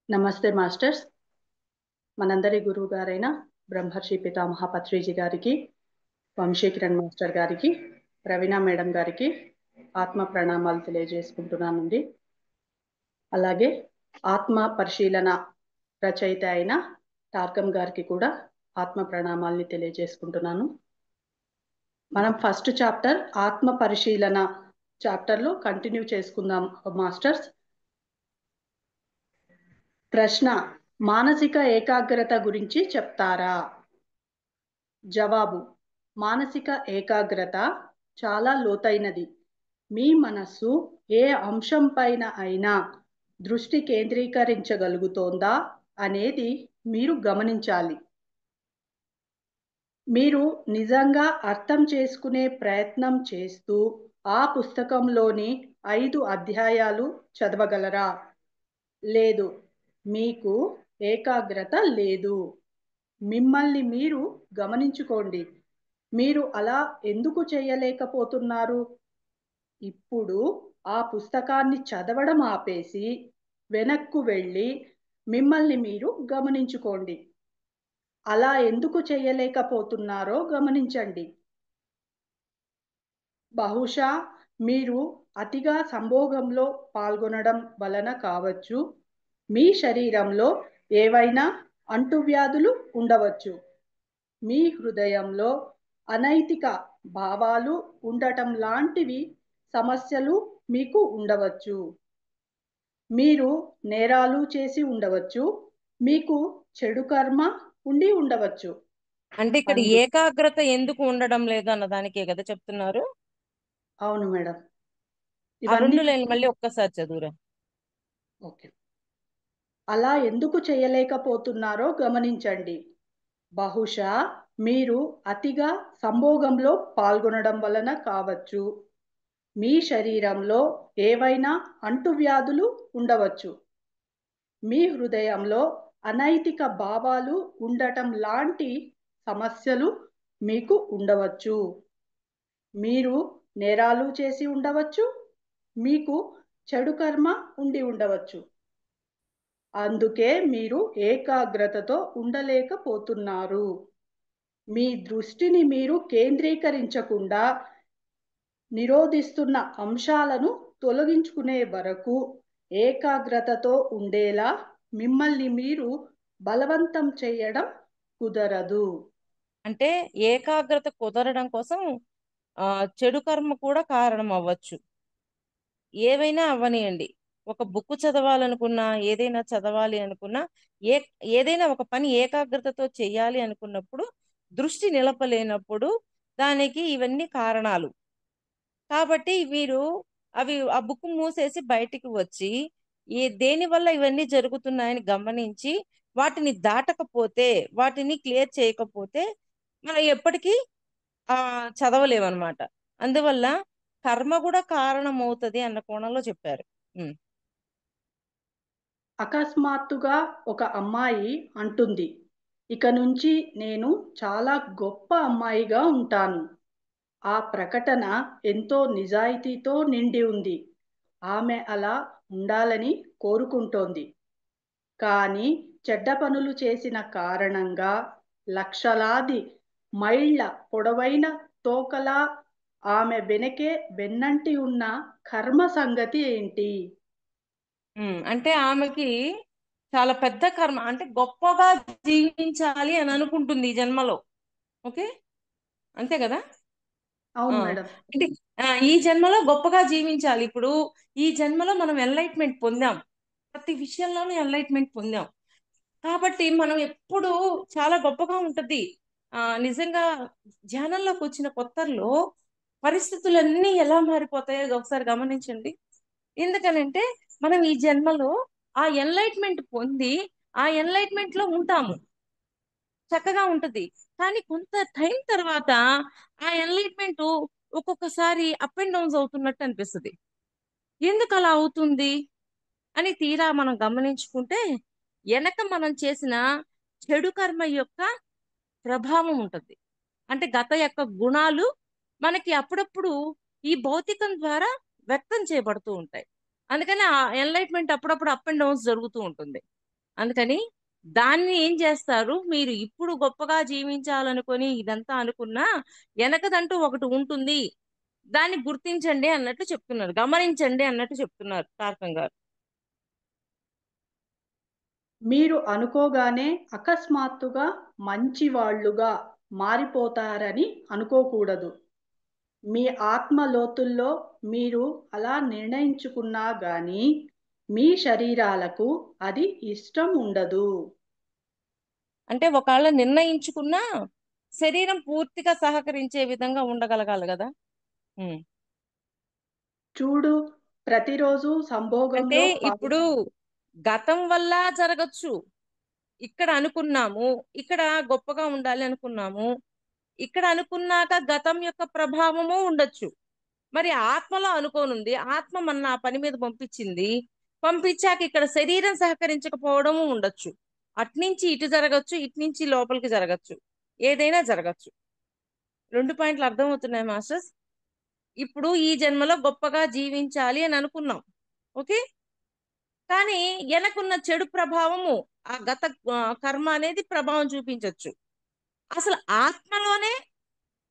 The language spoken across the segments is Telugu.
నమస్తే మాస్టర్స్. మనందరి గురువు గారైన బ్రహ్మర్షి పితామహ పత్రిజీ గారికి, వంశీకిరణ్ మాస్టర్ గారికి, ప్రవీణ మేడం గారికి ఆత్మ ప్రణామాలు తెలియజేసుకుంటున్నానండి. అలాగే ఆత్మ పరిశీలన రచయిత అయిన టార్కం గారికి కూడా ఆత్మ ప్రణామాల్ని తెలియజేసుకుంటున్నాను. మనం ఫస్ట్ చాప్టర్ ఆత్మ పరిశీలన చాప్టర్లో కంటిన్యూ చేసుకుందాం మాస్టర్స్. ప్రశ్న: మానసిక ఏకాగ్రత గురించి చెప్తారా? జవాబు: మానసిక ఏకాగ్రత చాలా లోతైనది. మీ మనస్సు ఏ అంశం పైన అయినా దృష్టి కేంద్రీకరించగలుగుతోందా అనేది మీరు గమనించాలి. మీరు నిజంగా అర్థం చేసుకునే ప్రయత్నం చేస్తూ ఆ పుస్తకంలోని 5 అధ్యాయాలు చదవగలరా? లేదు, మీకు ఏకాగ్రత లేదు. మిమ్మల్ని మీరు గమనించుకోండి. మీరు అలా ఎందుకు చేయలేకపోతున్నారు? ఇప్పుడు ఆ పుస్తకాన్ని చదవడం ఆపేసి వెనక్కు వెళ్ళి మిమ్మల్ని మీరు గమనించుకోండి. అలా ఎందుకు చేయలేకపోతున్నారో గమనించండి. బహుశా మీరు అతిగా సంభోగంలో పాల్గొనడం వలన కావచ్చు. మీ శరీరంలో ఏవైనా అంటువ్యాధులు ఉండవచ్చు. మీ హృదయంలో అనైతిక భావాలు ఉండటం లాంటివి సమస్యలు మీకు ఉండవచ్చు. మీరు నేరాలు చేసి ఉండవచ్చు. మీకు చెడు కర్మ ఉండి ఉండవచ్చు. అంటే ఇక్కడ అందు ఏకాగ్రత ఎందుకు ఉండడం లేదు అన్న దానికే కదా చెప్తున్నారు. అవును మేడం. ఆ ఇవన్నీ 2 లైన్లు మళ్ళీ ఒక్కసారి చదువురా. ఓకే. అలా ఎందుకు చేయలేకపోతున్నారో గమనించండి. బహుశా మీరు అతిగా సంభోగంలో పాల్గొనడం వలన కావచ్చు. మీ శరీరంలో ఏవైనా అంటువ్యాధులు ఉండవచ్చు. మీ హృదయంలో అనైతిక భావాలు ఉండటం లాంటి సమస్యలు మీకు ఉండవచ్చు. మీరు నేరాలు చేసి ఉండవచ్చు. మీకు చెడు కర్మ ఉండి ఉండవచ్చు. అందుకే మీరు ఏకాగ్రతతో ఉండలేకపోతున్నారు. మీ దృష్టిని మీరు కేంద్రీకరించకుండా నిరోధిస్తున్న అంశాలను తొలగించుకునే వరకు ఏకాగ్రతతో ఉండేలా మిమ్మల్ని మీరు బలవంతం చేయడం కుదరదు. అంటే ఏకాగ్రత కుదరడం కోసం చెడు కర్మ కూడా కారణం అవ్వచ్చు. ఏవైనా అవ్వనియండి. ఒక బుక్ చదవాలనుకున్నా, ఏదైనా చదవాలి అనుకున్నా, ఏ ఏదైనా ఒక పని ఏకాగ్రతతో చేయాలి అనుకున్నప్పుడు దృష్టి నిలపలేనప్పుడు దానికి ఇవన్నీ కారణాలు. కాబట్టి మీరు ఆ బుక్ మూసేసి బయటికి వచ్చి దేని వల్ల ఇవన్నీ జరుగుతున్నాయని గమనించి వాటిని దాటకపోతే, వాటిని క్లియర్ చేయకపోతే మనం ఎప్పటికీ చదవలేమన్నమాట. అందువల్ల కర్మ కూడా కారణం అవుతుంది అన్న కోణంలో చెప్పారు. అకస్మాత్తుగా ఒక అమ్మాయి అంటుంది, ఇక నుంచి నేను చాలా గొప్ప అమ్మాయిగా ఉంటాను. ఆ ప్రకటన ఎంతో నిజాయితీతో నిండి ఉంది. ఆమె అలా ఉండాలని కోరుకుంటోంది. కానీ చెడ్డ పనులు చేసిన కారణంగా లక్షలాది మైళ్ళ పొడవైన తోకలా ఆమె వెనకే వెన్నంటి ఉన్న కర్మ సంగతి ఏంటి? అంటే ఆమెకి చాలా పెద్ద కర్మ, అంటే గొప్పగా జీవించాలి అని అనుకుంటుంది ఈ జన్మలో. ఓకే, అంతే కదా. ఆ అవును మేడం. అంటే ఈ జన్మలో గొప్పగా జీవించాలి. ఇప్పుడు ఈ జన్మలో మనం ఎన్లైట్మెంట్ పొందాం, ప్రతి విషయంలోనూ ఎన్లైట్మెంట్ పొందాం. కాబట్టి మనం ఎప్పుడు చాలా గొప్పగా ఉంటది. నిజంగా ధ్యానంలోకి వచ్చిన కొత్తల్లో పరిస్థితులన్నీ ఎలా మారిపోతాయో ఒకసారి గమనించండి. ఎందుకనంటే మనం ఈ జన్మలో ఆ ఎన్లైట్మెంట్ పొంది ఆ ఎన్లైట్మెంట్ లో ఉంటాము, చక్కగా ఉంటది. కానీ కొంత టైం తర్వాత ఆ ఎన్లైట్మెంట్ ఒక్కొక్కసారి అప్ అండ్ డౌన్స్ అవుతున్నట్టు అనిపిస్తుంది. ఎందుకు అలా అవుతుంది అని తీరా మనం గమనించుకుంటే వెనక మనం చేసిన చెడు కర్మ యొక్క ప్రభావం ఉంటుంది. అంటే గత యొక్క గుణాలు మనకి అప్పుడప్పుడు ఈ భౌతికం ద్వారా వ్యక్తం చేయబడుతూ ఉంటాయి. అందుకని ఆ ఎన్లైట్మెంట్ అప్పుడప్పుడు అప్ అండ్ డౌన్స్ జరుగుతూ ఉంటుంది. అందుకని దాన్ని ఏం చేస్తారు, మీరు ఇప్పుడు గొప్పగా జీవించాలనుకొని ఇదంతా అనుకున్నా వెనకదంటూ ఒకటి ఉంటుంది, దాన్ని గుర్తించండి అన్నట్టు చెప్తున్నారు, గమనించండి అన్నట్టు చెప్తున్నారు తారకం గారు. మీరు అనుకోగానే అకస్మాత్తుగా మంచి వాళ్ళుగా మారిపోతారని అనుకోకూడదు. మీ ఆత్మ లోతుల్లో మీరు అలా నిర్ణయించుకున్నా గానీ మీ శరీరాలకు అది ఇష్టం ఉండదు. అంటే ఒకవేళ నిర్ణయించుకున్నా శరీరం పూర్తిగా సహకరించే విధంగా ఉండగలగాలి కదా. ఉమ్. చూడు, ప్రతిరోజు అంటే సంభోగంలో ఇప్పుడు గతం వల్ల జరగచ్చు, ఇక్కడ అనుకున్నాము, ఇక్కడ గొప్పగా ఉండాలి అనుకున్నాము, ఇక్కడ అనుకున్నాక గతం యొక్క ప్రభావము ఉండొచ్చు. మరి ఆత్మలో అనుకోనుంది, ఆత్మ మన ఆ పని మీద పంపించింది, పంపించాక ఇక్కడ శరీరం సహకరించకపోవడము ఉండొచ్చు. అట్నుంచి ఇటు జరగచ్చు, ఇటు నుంచి లోపలికి జరగచ్చు, ఏదైనా జరగచ్చు. 2 పాయింట్లు అర్థమవుతున్నాయి మాస్టర్స్. ఇప్పుడు ఈ జన్మలో గొప్పగా జీవించాలి అని అనుకున్నాం, ఓకే. కానీ వెనకున్న చెడు ప్రభావము, ఆ గత కర్మ అనేది ప్రభావం చూపించవచ్చు. అసలు ఆత్మలోనే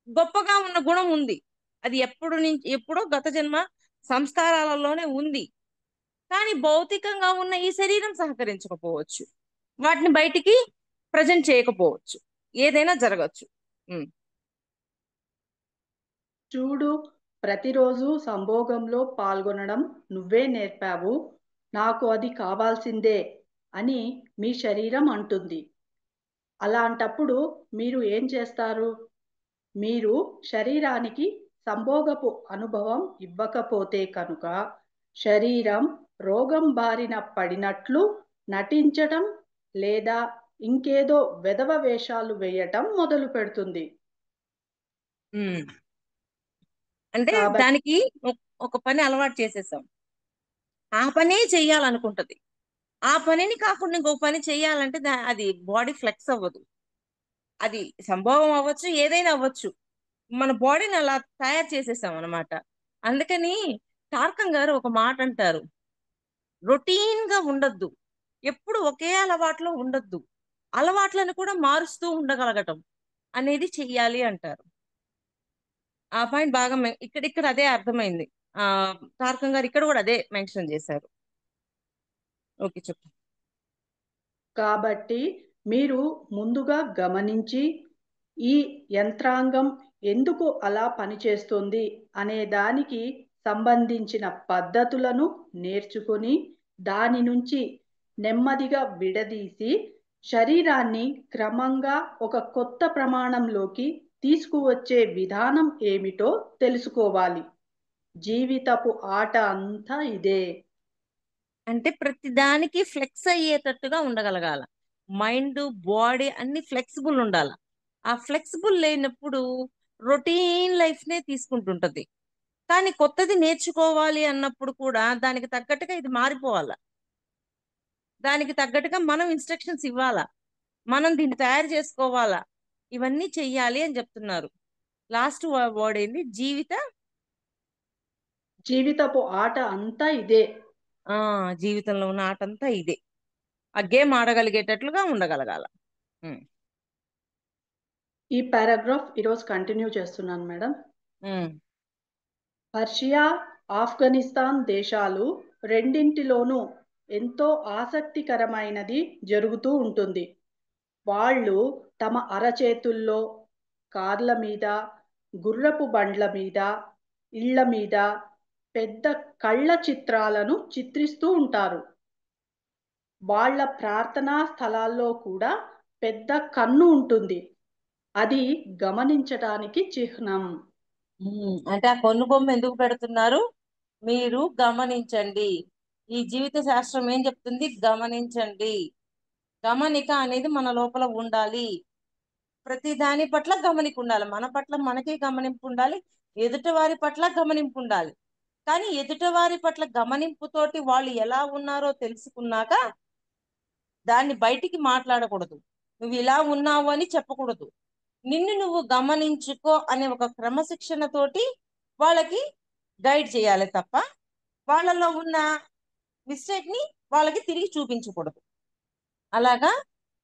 గొప్పగా ఉన్న గుణం ఉంది, అది ఎప్పుడో గత జన్మ సంస్కారాలలోనే ఉంది. కానీ భౌతికంగా ఉన్న ఈ శరీరం సహకరించకపోవచ్చు, వాటిని బయటికి ప్రజెంట్ చేయకపోవచ్చు, ఏదైనా జరగచ్చు. ఉమ్. చూడు, ప్రతిరోజు సంభోగంలో పాల్గొనడం నువ్వే నేర్పావు, నాకు అది కావాల్సిందే అని మీ శరీరం అంటుంది. అలాంటప్పుడు మీరు ఏం చేస్తారు? మీరు శరీరానికి సంభోగపు అనుభవం ఇవ్వకపోతే కనుక శరీరం రోగం బారిన పడినట్లు నటించటం లేదా ఇంకేదో వెధవ వేషాలు వేయటం మొదలు పెడుతుంది. ఉమ్. అంటే కాబట్టి దానికి ఒక పని అలవాటు చేసేసాం, ఆ పనే చెయ్యాలనుకుంటది. ఆ పనిని కాకుండా ఇంకో పని చెయ్యాలంటే అది బాడీ ఫ్లెక్స్ అవ్వదు. అది సంభవం అవ్వచ్చు, ఏదైనా అవ్వచ్చు, మన బాడీని అలా తయారు చేసేసాం అనమాట. అందుకని టార్కం గారు ఒక మాట అంటారు, రొటీన్ గా ఉండద్దు, ఎప్పుడు ఒకే అలవాట్లో ఉండద్దు, అలవాట్లను కూడా మారుస్తూ ఉండగలగటం అనేది చెయ్యాలి అంటారు. ఆ పాయింట్ బాగా ఇక్కడ అదే అర్థమైంది. ఆ తారకం గారు ఇక్కడ కూడా అదే మెన్షన్ చేశారు. ఓకే, చెప్పు. కాబట్టి మీరు ముందుగా గమనించి ఈ యంత్రాంగం ఎందుకు అలా పనిచేస్తుంది అనే దానికి సంబంధించిన పద్ధతులను నేర్చుకొని దాని నుంచి నెమ్మదిగా విడదీసి శరీరాన్ని క్రమంగా ఒక కొత్త ప్రమాణంలోకి తీసుకువచ్చే విధానం ఏమిటో తెలుసుకోవాలి. జీవితపు ఆట అంతా ఇదే. అంటే ప్రతి దానికి ఫ్లెక్స్ అయ్యేటట్టుగా ఉండగలగాల, మైండ్ బాడీ అన్ని ఫ్లెక్సిబుల్ ఉండాల. ఆ ఫ్లెక్సిబుల్ లేనప్పుడు రొటీన్ లైఫ్ నే తీసుకుంటుంటది. కానీ కొత్తది నేర్చుకోవాలి అన్నప్పుడు కూడా దానికి తగ్గట్టుగా ఇది మారిపోవాలా, దానికి తగ్గట్టుగా మనం ఇన్స్ట్రక్షన్స్ ఇవ్వాలా, మనం దీన్ని తయారు చేసుకోవాలా, ఇవన్నీ చెయ్యాలి అని చెప్తున్నారు. లాస్ట్ వర్డ్ ఏంది, జీవితపు ఆట అంతా ఇదే. ఆ జీవితంలో ఉన్న ఆటంతా ఇదే. ఆ గేమ్ ఆడగలిగేటట్లుగా ఉండగలగాల. ఉమ్. ఈ పారాగ్రాఫ్ ఈరోజు కంటిన్యూ చేస్తున్నాను మేడం. ఉమ్. పర్షియా, ఆఫ్ఘనిస్తాన్ దేశాలు రెండింటిలోనూ ఎంతో ఆసక్తికరమైనది జరుగుతూ ఉంటుంది. వాళ్ళు తమ అరచేతుల్లో కార్ల మీద, గుర్రపు బండ్ల మీద, ఇళ్ల మీద పెద్ద కళ్ళ చిత్రాలను చిత్రిస్తూ ఉంటారు. వాళ్ళ ప్రార్థనా స్థలాల్లో కూడా పెద్ద కన్ను ఉంటుంది. అది గమనించటానికి చిహ్నం. అంటే ఆ కొన్ను బొమ్మ ఎందుకు పెడుతున్నారు, మీరు గమనించండి. ఈ జీవిత శాస్త్రం ఏం చెప్తుంది, గమనించండి. గమనిక అనేది మన లోపల ఉండాలి, ప్రతి దాని పట్ల గమనిక ఉండాలి, మన పట్ల మనకే గమనింపు ఉండాలి, ఎదుటి వారి పట్ల గమనింపు ఉండాలి. కానీ ఎదుటి వారి పట్ల గమనింపుతోటి వాళ్ళు ఎలా ఉన్నారో తెలుసుకున్నాక దాన్ని బయటికి మాట్లాడకూడదు, నువ్వు ఇలా ఉన్నావు అని చెప్పకూడదు, నిన్ను నువ్వు గమనించుకో అనే ఒక క్రమశిక్షణతోటి వాళ్ళకి గైడ్ చేయాలి తప్ప వాళ్ళలో ఉన్న మిస్టేక్ ని వాళ్ళకి తిరిగి చూపించకూడదు. అలాగా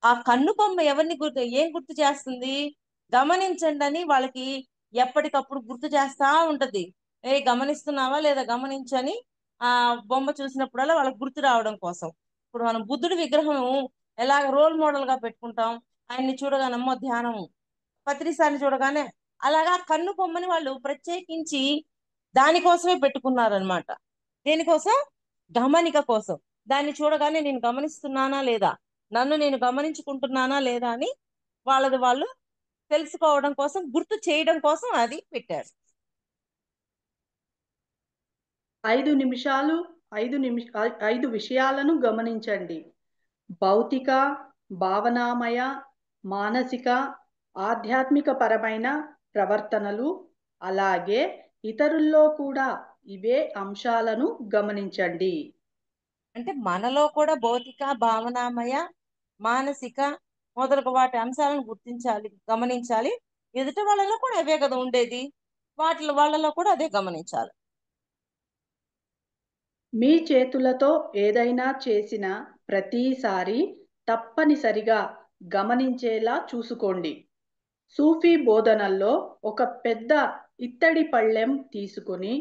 ఆ కన్ను బొమ్మ ఎవరిని ఏం గుర్తు చేస్తుంది? గమనించండి అని వాళ్ళకి ఎప్పటికప్పుడు గుర్తు చేస్తా ఉంటది. గమనిస్తున్నావా లేదా గమనించని ఆ బొమ్మ చూసినప్పుడల్లా వాళ్ళకి గుర్తు రావడం కోసం. ఇప్పుడు మనం బుద్ధుడి విగ్రహం ఎలాగ రోల్ మోడల్ గా పెట్టుకుంటాం, ఆయన్ని చూడగానమ్మో ధ్యానం, పత్రిసారిని చూడగానే అలాగా కన్ను బొమ్మని వాళ్ళు ప్రత్యేకించి దానికోసమే పెట్టుకున్నారనమాట. దేనికోసం? గమనిక కోసం. దాన్ని చూడగానే నేను గమనిస్తున్నానా లేదా, నన్ను నేను గమనించుకుంటున్నానా లేదా అని వాళ్ళది వాళ్ళు తెలుసుకోవడం కోసం, గుర్తు చేయడం కోసం అది పెట్టారు. 5 నిమిషాలు 5 విషయాలను గమనించండి. భౌతిక, భావనామయ, మానసిక, ఆధ్యాత్మిక పరమైన ప్రవర్తనలు, అలాగే ఇతరుల్లో కూడా ఇవే అంశాలను గమనించండి. అంటే మనలో కూడా భౌతిక, భావనామయ, మానసిక మొదలగు వాటి అంశాలను గుర్తించాలి, గమనించాలి. ఎదుటి వాళ్ళలో కూడా అవే కదా ఉండేది, వాళ్ళలో కూడా అదే గమనించాలి. మీ చేతులతో ఏదైనా చేసిన ప్రతిసారి తప్పనిసరిగా గమనించేలా చూసుకోండి. సూఫీ బోధనల్లో ఒక పెద్ద ఇత్తడి పళ్ళెం తీసుకొని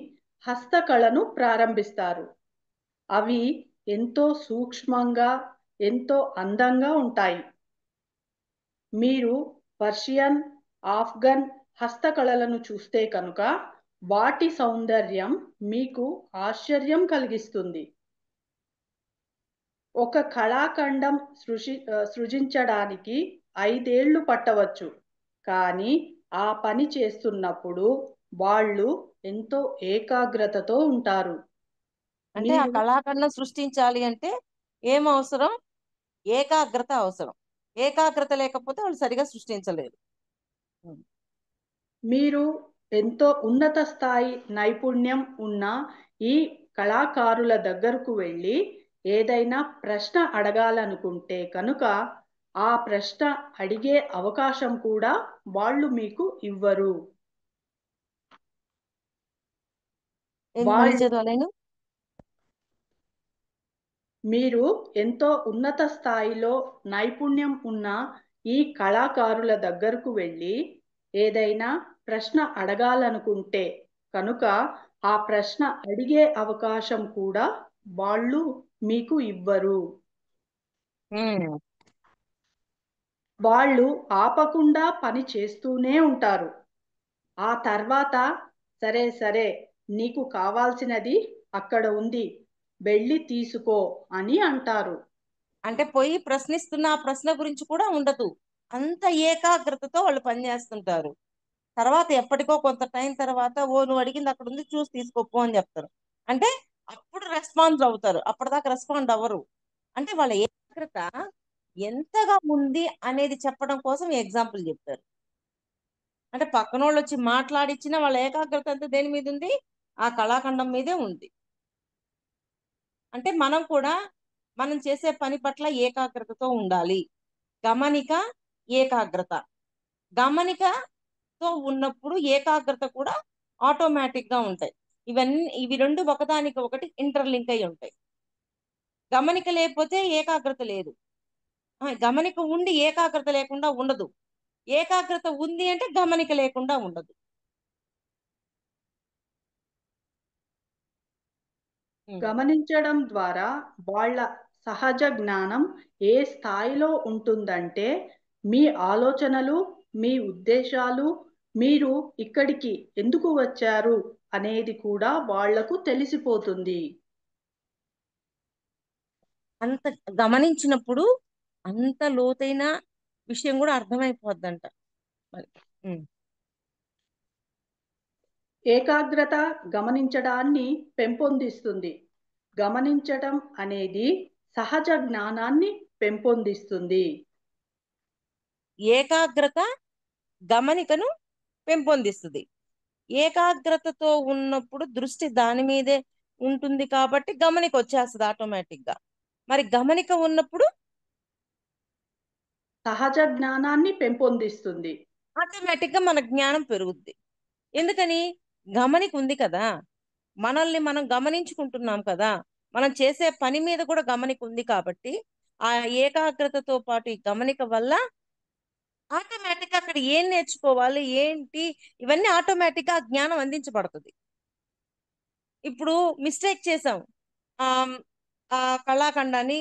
హస్తకళను ప్రారంభిస్తారు. అవి ఎంతో సూక్ష్మంగా, ఎంతో అందంగా ఉంటాయి. మీరు పర్షియన్, ఆఫ్ఘన్ హస్తకళలను చూస్తే కనుక వాటి సౌందర్యం మీకు ఆశ్చర్యం కలిగిస్తుంది. ఒక కళాఖండం సృజించడానికి 5 ఏళ్ళు పట్టవచ్చు. కానీ ఆ పని చేస్తున్నప్పుడు వాళ్ళు ఎంతో ఏకాగ్రతతో ఉంటారు. అంటే ఆ మీరు కళాఖండం సృష్టించాలి అంటే ఏం అవసరం? ఏకాగ్రత అవసరం. ఏకాగ్రత లేకపోతే వాళ్ళు సరిగా సృష్టించలేరు. ఉం. మీరు ఎంతో ఉన్నత స్థాయి నైపుణ్యం ఉన్న ఈ కళాకారుల దగ్గరకు వెళ్ళి ఏదైనా ప్రశ్న అడగాలనుకుంటే కనుక ఆ ప్రశ్న అడిగే అవకాశం కూడా వాళ్ళు మీకు ఇవ్వరు. ఏంది మళ్ళీ వాళ్ళు చదవలేను? మీరు ఎంతో ఉన్నత స్థాయిలో నైపుణ్యం ఉన్న ఈ కళాకారుల దగ్గరకు వెళ్ళి ఏదైనా ప్రశ్న అడగాలనుకుంటే కనుక ఆ ప్రశ్న అడిగే అవకాశం కూడా వాళ్ళు మీకు ఇవ్వరు. ఉం. వాళ్ళు ఆపకుండా పని చేస్తూనే ఉంటారు. ఆ తర్వాత సరే సరే, నీకు కావాల్సినది అక్కడ ఉంది, వెళ్ళి తీసుకో అని అంటారు. అంటే పోయి ప్రశ్నిస్తున్న ఆ ప్రశ్న గురించి కూడా ఉండదు. అంత ఏకాగ్రతతో వాళ్ళు పనిచేస్తుంటారు. తర్వాత ఎప్పటికో కొంత టైం తర్వాత, ఓ నువ్వు అడిగింది అక్కడ ఉంది చూసి తీసుకోపో అని చెప్తారు. అంటే అప్పుడు రెస్పాన్స్ అవుతారు, అప్పటిదాకా రెస్పాండ్ అవ్వరు. అంటే వాళ్ళ ఏకాగ్రత ఎంతగా ఉంది అనేది చెప్పడం కోసం ఎగ్జాంపుల్ చెప్తారు. అంటే పక్కన వాళ్ళు వచ్చి మాట్లాడిచ్చినా వాళ్ళ ఏకాగ్రత అంతా దేని మీద ఉంది? ఆ కళాఖండం మీదే ఉంది. అంటే మనం కూడా మనం చేసే పని పట్ల ఏకాగ్రతతో ఉండాలి. గమనిక, ఏకాగ్రత. గమనికతో ఉన్నప్పుడు ఏకాగ్రత కూడా ఆటోమేటిక్ గా ఉంటాయి. ఇవి రెండు ఒకదానికి ఒకటి ఇంటర్లింక్ అయి ఉంటాయి. గమనిక లేకపోతే ఏకాగ్రత లేదు. గమనిక ఉండి ఏకాగ్రత లేకుండా ఉండదు. ఏకాగ్రత ఉంది అంటే గమనిక లేకుండా ఉండదు. ఉం. గమనించడం ద్వారా వాళ్ళ సహజ జ్ఞానం ఏ స్థాయిలో ఉంటుందంటే మీ ఆలోచనలు, మీ ఉద్దేశాలు, మీరు ఇక్కడికి ఎందుకు వచ్చారు అనేది కూడా వాళ్లకు తెలిసిపోతుంది. అంత గమనించినప్పుడు అంత లోతైన విషయం కూడా అర్థమైపోద్దంట మరి. ఉం. ఏకాగ్రత గమనించడాన్ని పెంపొందిస్తుంది. గమనించటం అనేది సహజ జ్ఞానాన్ని పెంపొందిస్తుంది. ఏకాగ్రత గమనికను పెంపొందిస్తుంది. ఏకాగ్రతతో ఉన్నప్పుడు దృష్టి దాని మీదే ఉంటుంది కాబట్టి గమనిక వచ్చేస్తుంది ఆటోమేటిక్ గా. మరి గమనిక ఉన్నప్పుడు సహజ జ్ఞానాన్ని పెంపొందిస్తుంది. ఆటోమేటిక్ గా మన జ్ఞానం పెరుగుద్ది. ఎందుకని? గమనిక ఉంది కదా, మనల్ని మనం గమనించుకుంటున్నాం కదా, మనం చేసే పని మీద కూడా గమనిక ఉంది కాబట్టి ఆ ఏకాగ్రతతో పాటు ఈ గమనిక వల్ల ఆటోమేటిక్ గా అక్కడ ఏం నేర్చుకోవాలి ఏంటి ఇవన్నీ ఆటోమేటిక్ గా జ్ఞానం అందించబడుతుంది. ఇప్పుడు మిస్టేక్ చేసాం ఆ ఆ కళాఖండాన్ని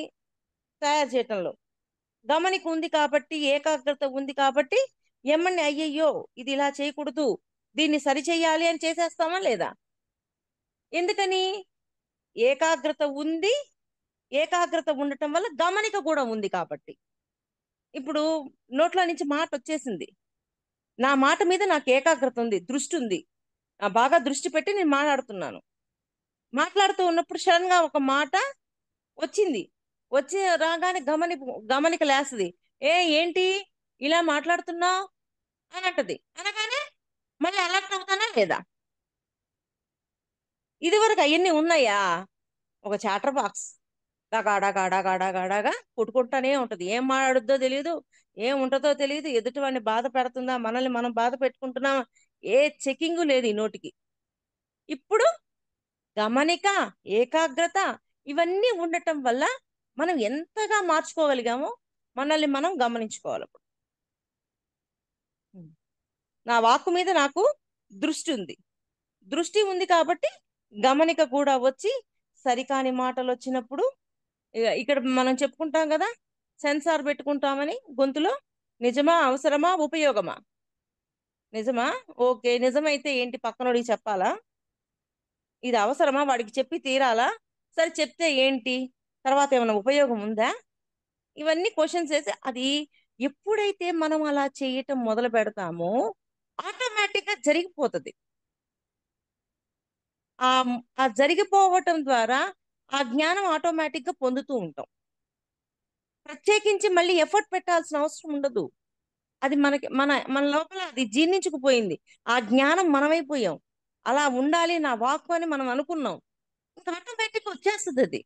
తయారు చేయటంలో గమనిక ఉంది కాబట్టి ఏకాగ్రత ఉంది కాబట్టి ఏమని అయ్యయ్యో ఇది ఇలా చేయకూడదు దీన్ని సరి చేయాలి అని చేసేస్తామా లేదా? ఎందుకని? ఏకాగ్రత ఉంది. ఏకాగ్రత ఉండటం వల్ల గమనిక కూడా ఉంది కాబట్టి. ఇప్పుడు నోట్లో నుంచి మాట వచ్చేసింది, నా మాట మీద నాకు ఏకాగ్రత ఉంది, దృష్టి ఉంది, బాగా దృష్టి పెట్టి నేను మాట్లాడుతున్నాను. మాట్లాడుతూ ఉన్నప్పుడు సడన్ గా ఒక మాట వచ్చింది, వచ్చి రాగానే గమనిక లేస్తుంది. ఏంటి ఇలా మాట్లాడుతున్నావు అని అంటది. అనగానే మళ్ళీ అలర్ట్ అవుతానా లేదా? ఇది వరకు అవన్నీ ఉన్నాయా? ఒక చాటర్ బాక్స్ గాడాగా కొట్టుకుంటానే ఉంటది. ఏం మాట్లాడుద్దో తెలియదు, ఏం ఉంటుందో తెలియదు, ఎదుటి వాడిని బాధ పెడుతుందా, మనల్ని మనం బాధ పెట్టుకుంటున్నామా, ఏ చెకింగ్ లేదు ఈ నోటికి. ఇప్పుడు గమనిక, ఏకాగ్రత ఇవన్నీ ఉండటం వల్ల మనం ఎంతగా మార్చుకోగలిగామో మనల్ని మనం గమనించుకోవాలి. నా వాక్కు మీద నాకు దృష్టి ఉంది, దృష్టి ఉంది కాబట్టి గమనిక కూడా వచ్చి సరికాని మాటలు వచ్చినప్పుడు ఇక్కడ మనం చెప్పుకుంటాం కదా, సెన్సార్ పెట్టుకుంటామని గొంతులో. నిజమా, అవసరమా, ఉపయోగమా? నిజమా? ఓకే, నిజమైతే ఏంటి పక్కనోడికి చెప్పాలా? ఇది అవసరమా, వాడికి చెప్పి తీరాలా? సరే చెప్తే ఏంటి, తర్వాత ఏమైనా ఉపయోగం ఉందా? ఇవన్నీ క్వశ్చన్స్ వేసి అది ఎప్పుడైతే మనం అలా చేయటం మొదలు పెడతామో ఆటోమేటిక్ గా జరిగిపోతుంది. ఆ ఆ జరిగిపోవటం ద్వారా ఆ జ్ఞానం ఆటోమేటిక్ గా పొందుతూ ఉంటాం. ప్రత్యేకించి మళ్ళీ ఎఫర్ట్ పెట్టాల్సిన అవసరం ఉండదు. అది మనకి మన మన లోపల అది జీర్ణించుకుపోయింది. ఆ జ్ఞానం మనమైపోయాం. అలా ఉండాలి నా వాక్కు అని మనం అనుకున్నాం, ఇంకా ఆటోమేటిక్ వచ్చేస్తుంది అది.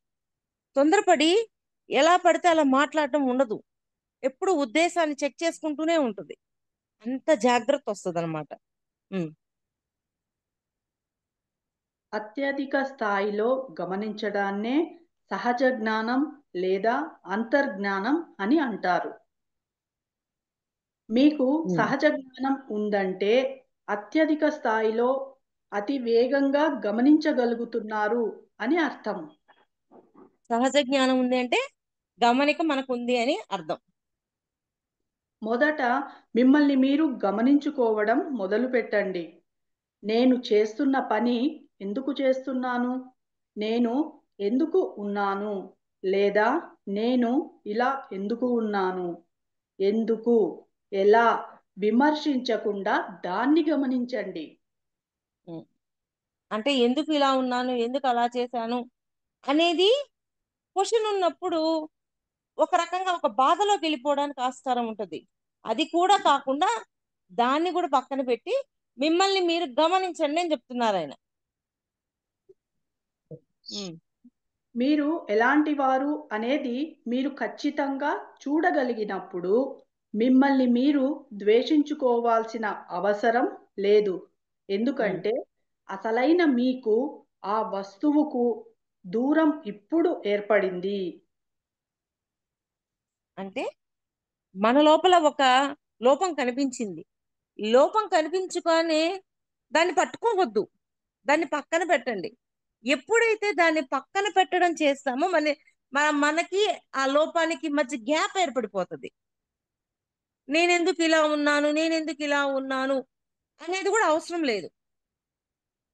తొందరపడి ఎలా పడితే అలా మాట్లాడటం ఉండదు. ఎప్పుడు ఉద్దేశాన్ని చెక్ చేసుకుంటూనే ఉంటుంది. అంత జాగ్రత్త వస్తుంది అనమాట. అత్యధిక స్థాయిలో గమనించడాన్నే సహజ జ్ఞానం లేదా అంతర్జ్ఞానం అని అంటారు. మీకు సహజ జ్ఞానం ఉందంటే అత్యధిక స్థాయిలో అతి వేగంగా గమనించగలుగుతున్నారు అని అర్థం. సహజ జ్ఞానం ఉంది అంటే గమనిక మనకు ఉంది అని అర్థం. మొదట మిమ్మల్ని మీరు గమనించుకోవడం మొదలుపెట్టండి. నేను చేస్తున్న పని ఎందుకు చేస్తున్నాను? నేను ఎందుకు ఉన్నాను? లేదా నేను ఇలా ఎందుకు ఉన్నాను? ఎందుకు, ఎలా విమర్శించకుండా దాన్ని గమనించండి. ఉమ్. అంటే ఎందుకు ఇలా ఉన్నాను, ఎందుకు అలా చేశాను అనేది క్వశ్చన్ ఉన్నప్పుడు ఒక రకంగా ఒక బాధలోకి వెళ్ళిపోవడానికి ఆస్కారం ఉంటుంది. అది కూడా కాకుండా దాన్ని కూడా పక్కన పెట్టి మిమ్మల్ని మీరు గమనించండి అని చెప్తున్నారు ఆయన. మీరు ఎలాంటి వారు అనేది మీరు ఖచ్చితంగా చూడగలిగినప్పుడు మిమ్మల్ని మీరు ద్వేషించుకోవాల్సిన అవసరం లేదు. ఎందుకంటే అసలైన మీకు ఆ వస్తువుకు దూరం ఇప్పుడు ఏర్పడింది. అంటే మన లోపల ఒక లోపం కనిపించింది. లోపం కనిపించుకొని దాన్ని పట్టుకోవద్దు, దాన్ని పక్కన పెట్టండి. ఎప్పుడైతే దాన్ని పక్కన పెట్టడం చేస్తామో మనకి ఆ లోపానికి మధ్య గ్యాప్ ఏర్పడిపోతుంది. నేనెందుకు ఇలా ఉన్నాను, నేనెందుకు ఇలా ఉన్నాను అనేది కూడా అవసరం లేదు.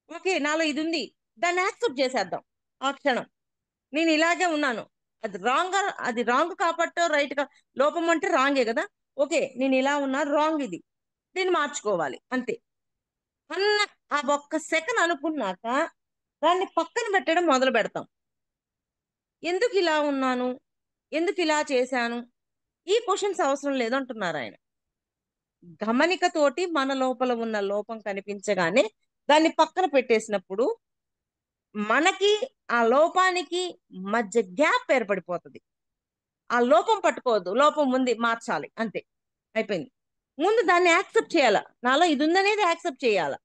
ఓకే, నాలో ఇది ఉంది, దాన్ని యాక్సెప్ట్ చేసేద్దాం ఆ క్షణం. నేను ఇలాగే ఉన్నాను, అది రాంగ్ కాబట్టో రైట్ గా, లోపం అంటే రాంగే కదా. ఓకే, నేను ఇలా ఉన్నా, రాంగ్ ఇది, దీన్ని మార్చుకోవాలి అంతే అన్న ఆ ఒక్క సెకండ్ అనుకున్నాక దాన్ని పక్కన పెట్టడం మొదలు పెడతాం. ఎందుకు ఇలా ఉన్నాను, ఎందుకు ఇలా చేశాను, ఈ క్వశ్చన్స్ అవసరం లేదంటున్నారు ఆయన. గమనికతోటి మన లోపల ఉన్న లోపం కనిపించగానే దాన్ని పక్కన పెట్టేసినప్పుడు మనకి ఆ లోపానికి మధ్య గ్యాప్ ఏర్పడిపోతుంది. ఆ లోపం పట్టుకోవద్దు, లోపం ఉంది మార్చాలి అంతే, అయిపోయింది. ముందు దాన్ని యాక్సెప్ట్ చేయాలా, నాలో ఇది ఉందనేది యాక్సెప్ట్ చేయాలా.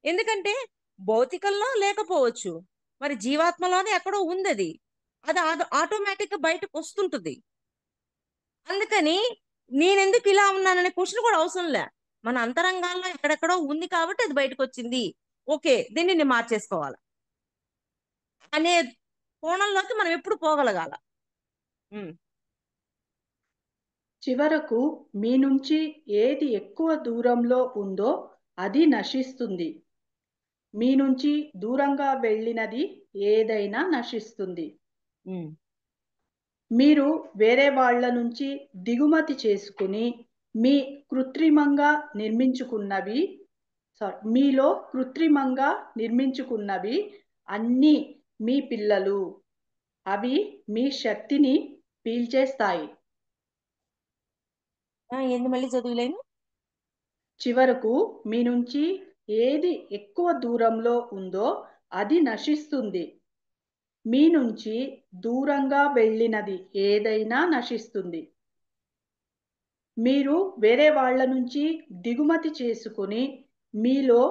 ఎందుకంటే భౌతికంలో లేకపోవచ్చు, మరి జీవాత్మలోనే ఎక్కడో ఉంది అది. అది ఆటోమేటిక్ గా బయటకు వస్తుంటుంది. అందుకని నేనెందుకు ఇలా ఉన్నాననే క్వశ్చన్ కూడా అవసరం లే. మన అంతరంగాల్లో ఎక్కడెక్కడో ఉంది కాబట్టి అది బయటకు వచ్చింది. ఓకే, దీన్ని నేను మార్చేసుకోవాలి అనే కోణంలోకి మనం ఎప్పుడు పోగలగాల. ఉమ్, చివరకు మీ నుంచి ఏది ఎక్కువ దూరంలో ఉందో అది నశిస్తుంది. మీ నుంచి దూరంగా వెళ్ళినది ఏదైనా నశిస్తుంది. ఉమ్. మీరు వేరే వాళ్ళ నుంచి దిగుమతి చేసుకుని మీ కృత్రిమంగా నిర్మించుకున్నవి మీలో కృత్రిమంగా నిర్మించుకున్నవి అన్నీ మీ పిల్లలు. అవి మీ శక్తిని పీల్చేస్తాయి. ఏంది మళ్ళీ చదువులేను? చివరకు మీ నుంచి ఏది ఎక్కువ దూరంలో ఉందో అది నశిస్తుంది. మీ నుంచి దూరంగా వెళ్ళినది ఏదైనా నశిస్తుంది. మీరు వేరే వాళ్ళ నుంచి దిగుమతి చేసుకుని మీలో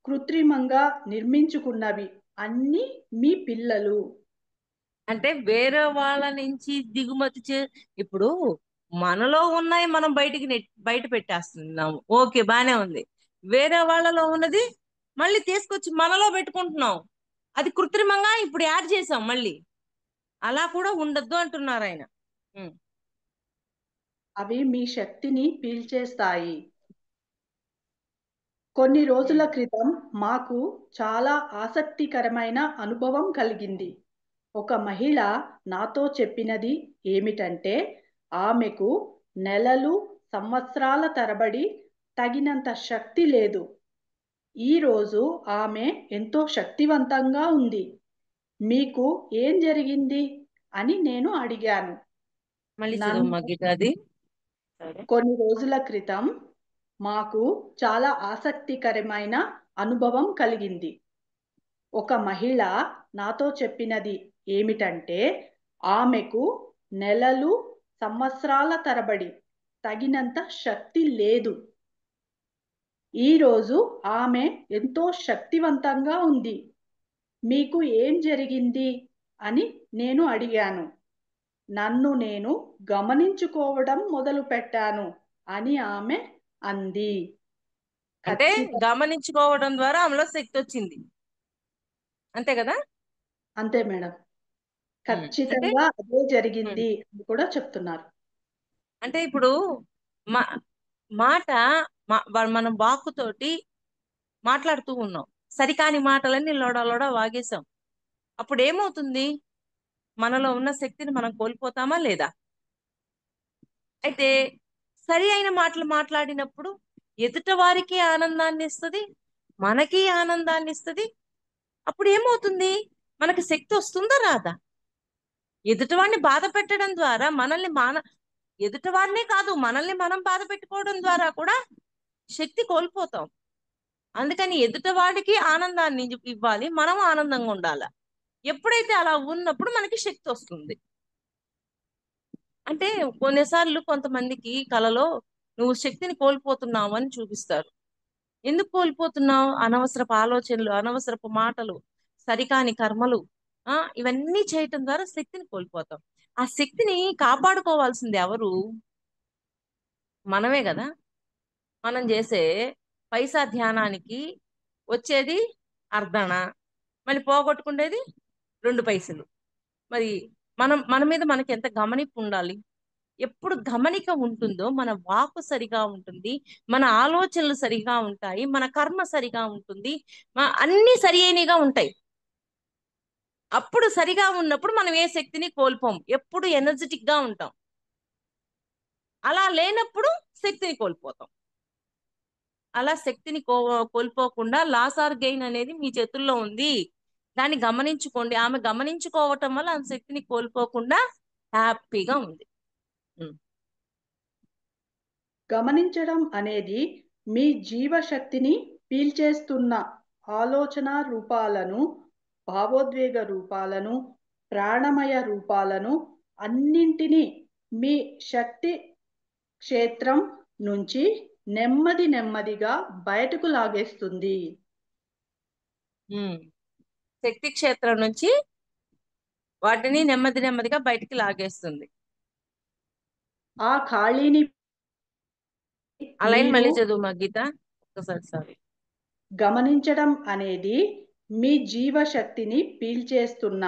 కృత్రిమంగా నిర్మించుకున్నవి అన్నీ మీ పిల్లలు. అంటే వేరే వాళ్ళ నుంచి దిగుమతి ఇప్పుడు మనలో ఉన్నాయి మనం బయట పెట్టేస్తున్నాము. ఓకే, బానే ఉంది. వేరే వాళ్ళలో ఉన్నది మళ్ళీ తీసుకొచ్చి మనలో పెట్టుకుంటున్నాం. అది కృత్రిమంగా ఇప్పుడు యాడ్ చేసాం మళ్ళీ. అలా కూడా ఉండద్దు అంటున్నారు ఆయన. ఉమ్, అవి మీ శక్తిని పీల్చేస్తాయి. కొన్ని రోజుల ఉమ్. క్రితం మాకు చాలా ఆసక్తికరమైన అనుభవం కలిగింది. ఒక మహిళ నాతో చెప్పినది ఏమిటంటే, ఆమెకు నెలలు, సంవత్సరాల తరబడి తగినంత శక్తి లేదు. ఈరోజు ఆమె ఎంతో శక్తివంతంగా ఉంది. మీకు ఏం జరిగింది అని నేను అడిగాను. మళ్ళీ చదువు నన్ను గీత అది. సరే. కొన్ని రోజుల క్రితం మాకు చాలా ఆసక్తికరమైన అనుభవం కలిగింది. ఒక మహిళ నాతో చెప్పినది ఏమిటంటే, ఆమెకు నెలలు, సంవత్సరాల తరబడి తగినంత శక్తి లేదు. ఈరోజు ఆమె ఎంతో శక్తివంతంగా ఉంది. మీకు ఏం జరిగింది అని నేను అడిగాను. నన్ను నేను గమనించుకోవడం మొదలుపెట్టాను అని ఆమె అంది. అంటే ఖచ్చితంగా గమనించుకోవడం ద్వారా ఆమెలో శక్తి వచ్చింది. అంతే కదా? అంతే మేడం. అంటే ఖచ్చితంగా అదే ఉమ్, జరిగింది అని కూడా చెప్తున్నారు. అంటే ఇప్పుడు మా మాట మనం వాక్కుతోటి మాట్లాడుతూ ఉన్నాం. సరికాని మాటలన్నీ లోడ లోడ వాగేశాం. అప్పుడు ఏమవుతుంది? మనలో ఉన్న శక్తిని మనం కోల్పోతామా లేదా? అయితే సరి అయిన మాటలు మాట్లాడినప్పుడు ఎదుట వారికి ఆనందాన్ని ఇస్తుంది, మనకి ఆనందాన్ని ఇస్తుంది. అప్పుడు ఏమవుతుంది? మనకి శక్తి వస్తుందా రాదా? ఎదుటివాడిని బాధ పెట్టడం ద్వారా ఎదుటివాడినే కాదు, మనల్ని మనం బాధ పెట్టుకోవడం ద్వారా కూడా శక్తి కోల్పోతాం. అందుకని ఎదుటివాడికి ఆనందాన్ని ఇవ్వాలి, మనం ఆనందంగా ఉండాలి. ఎప్పుడైతే అలా ఉన్నప్పుడు మనకి శక్తి వస్తుంది. అంటే కొన్నిసార్లు కొంతమందికి కలలో నువ్వు శక్తిని కోల్పోతున్నావు అని చూపిస్తారు. ఎందుకు కోల్పోతున్నావు? అనవసరపు ఆలోచనలు, అనవసరపు మాటలు, సరికాని కర్మలు, ఇవన్నీ చేయటం ద్వారా శక్తిని కోల్పోతాం. ఆ శక్తిని కాపాడుకోవాల్సింది ఎవరు? మనమే కదా. మనం చేసే పైసా ధ్యానానికి వచ్చేది అర్ధన, మళ్ళీ పోగొట్టుకునేది 2 పైసలు. మరి మన మీద మనకి ఎంత గమనింపు ఉండాలి? ఎప్పుడు గమనిక ఉంటుందో మన వాకు సరిగా ఉంటుంది, మన ఆలోచనలు సరిగా ఉంటాయి, మన కర్మ సరిగా ఉంటుంది, అన్ని సరి అయినగా ఉంటాయి. అప్పుడు సరిగా ఉన్నప్పుడు మనం ఏ శక్తిని కోల్పోం, ఎప్పుడు ఎనర్జెటిక్ గా ఉంటాం. అలా లేనప్పుడు శక్తిని కోల్పోతాం. అలా శక్తిని కోల్పోకుండా లాస్ ఆర్ గెయిన్ అనేది మీ చేతుల్లో ఉంది. దాన్ని గమనించుకోండి. ఆమె గమనించుకోవటం వల్ల ఆమె శక్తిని కోల్పోకుండా హ్యాపీగా ఉంది. ఉం. గమనించడం అనేది మీ జీవశక్తిని పీల్చేస్తున్న ఆలోచన రూపాలను, భావోద్వేగ రూపాలను, ప్రాణమయ రూపాలను అన్నింటినీ మీ శక్తి క్షేత్రం నుంచి నెమ్మది నెమ్మదిగా బయటకు లాగేస్తుంది. ఉం. శక్తి క్షేత్రం నుంచి వాటిని నెమ్మది నెమ్మదిగా బయటికి లాగేస్తుంది. ఆ ఖాళీని ఆ లైన్ మీరు మళ్ళీ చదువు మా గీత, ఒక్కసారి సారీ. గమనించడం అనేది మీ జీవశక్తిని పీల్చేస్తున్న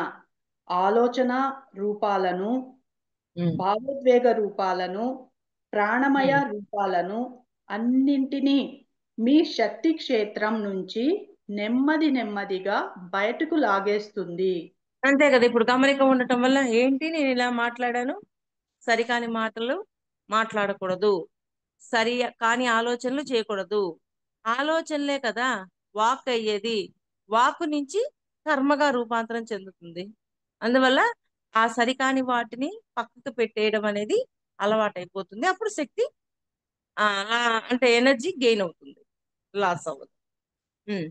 ఆలోచన రూపాలను, ఉమ్, భావోద్వేగ రూపాలను, ప్రాణమయ ఉమ్. రూపాలను అన్నింటినీ మీ శక్తి క్షేత్రం నుంచి నెమ్మది నెమ్మదిగా బయటకు లాగేస్తుంది. అంతే కదా, ఇప్పుడు గమనిక ఉండటం వల్ల ఏంటి నేను ఇలా మాట్లాడాను, సరికాని మాటలు మాట్లాడకూడదు, సరి కాని ఆలోచనలు చేయకూడదు. ఆలోచనలే కదా వాక్ అయ్యేది, వాక్ నుంచి కర్మగా రూపాంతరం చెందుతుంది. అందువల్ల ఆ సరికాని వాటిని పక్కకు పెట్టేయడం అనేది అలవాటైపోతుంది. అప్పుడు శక్తి అలా అంటే ఎనర్జీ గెయిన్ అవుతుంది, లాస్ అవ్వదు. ఉమ్,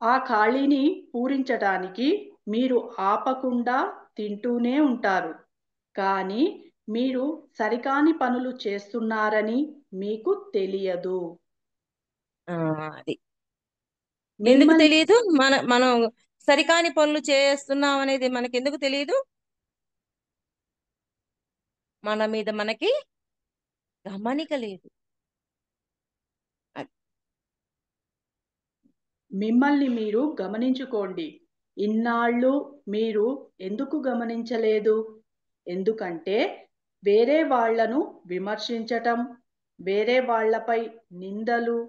ఆ ఖాళీని పూరించడానికి మీరు ఆపకుండా తింటూనే ఉంటారు. కానీ మీరు సరికాని పనులు చేస్తున్నారని మీకు తెలియదు. ఆ, అది ఎందుకు మిమ్మల్ని తెలియదు? మనం సరికాని పనులు చేస్తున్నాం అనేది మనకి ఎందుకు తెలియదు? మన మీద మనకి గమనిక లేదు. అది. మిమ్మల్ని మీరు గమనించుకోండి. ఇన్నాళ్ళు మీరు ఎందుకు గమనించలేదు? ఎందుకంటే వేరే వాళ్ళను విమర్శించటం, వేరే వాళ్ళపై నిందలు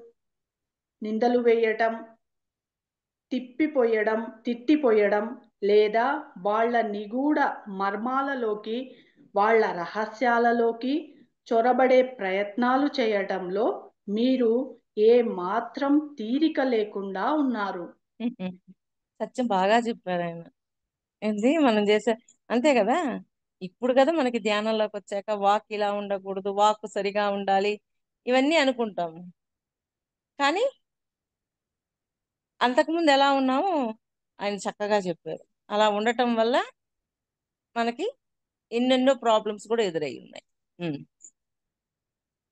నిందలు వేయటం, తిట్టిపోయడం లేదా వాళ్ళ నిగూఢ మర్మాలలోకి, వాళ్ళ రహస్యాలలోకి చొరబడే ప్రయత్నాలు చేయటంలో మీరు ఏ మాత్రం తీరిక లేకుండా ఉన్నారు. సత్యం బాగా చెప్పారు ఆయన. ఏంది మనం చేసే, అంతే కదా. ఇప్పుడు కదా మనకి ధ్యానంలోకి వచ్చాక వాక్ ఇలా ఉండకూడదు, వాక్ సరిగా ఉండాలి, ఇవన్నీ అనుకుంటాము. కానీ అంతకుముందు ఎలా ఉన్నామో ఆయన చక్కగా చెప్పారు. అలా ఉండటం వల్ల మనకి ఎన్నెన్నో ప్రాబ్లమ్స్ కూడా ఎదురై ఉన్నాయి. ఉమ్.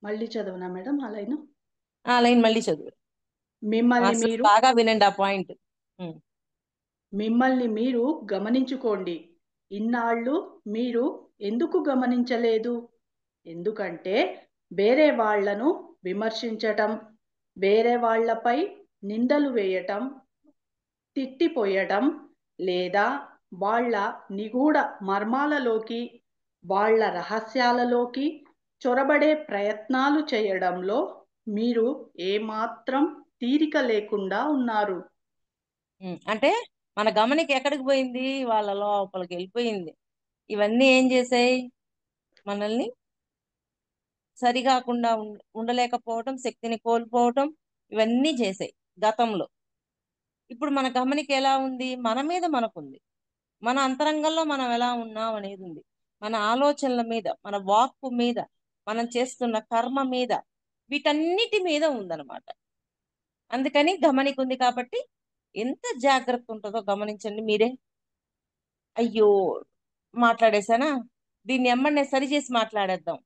మళ్ళీ చదవనా మేడం ఆ లైను? ఆ లైన్ మళ్ళీ చదువు. మిమ్మల్ని అసలు మీరు బాగా వినండి ఆ పాయింట్. మిమ్మల్ని మీరు గమనించుకోండి. ఇన్నాళ్ళు మీరు ఎందుకు గమనించలేదు? ఎందుకంటే వేరే వాళ్ళను విమర్శించటం, వేరే వాళ్ళపై నిందలు వేయటం, తిట్టిపోయటం లేదా వాళ్ళ నిగూఢ మర్మాలలోకి, వాళ్ళ రహస్యాలలోకి చొరబడే ప్రయత్నాలు చేయడంలో మీరు ఏమాత్రం తీరిక లేకుండా ఉన్నారు. అంటే మన గమనిక ఎక్కడికి పోయింది? వాళ్ళ లోపలికి వెళ్ళిపోయింది. ఇవన్నీ ఏం చేసాయి? మనల్ని సరిగాకుండా ఉండలేకపోవటం, శక్తిని కోల్పోవటం, ఇవన్నీ చేసాయి గతంలో. ఇప్పుడు మన గమనిక ఎలా ఉంది? మన మీద మనకుంది. మన అంతరంగంలో మనం ఎలా ఉన్నాం అనేది ఉంది. మన ఆలోచనల మీద, మన వాక్కు మీద, మనం చేస్తున్న కర్మ మీద, వీటన్నిటి మీద ఉందన్నమాట. అందుకని గమనిక ఉంది కాబట్టి ఎంత జాగ్రత్త ఉంటుందో గమనించండి మీరే. అయ్యో మాట్లాడేశానా, దీన్ని ఎమ్మడినే సరి చేసి మాట్లాడేద్దాం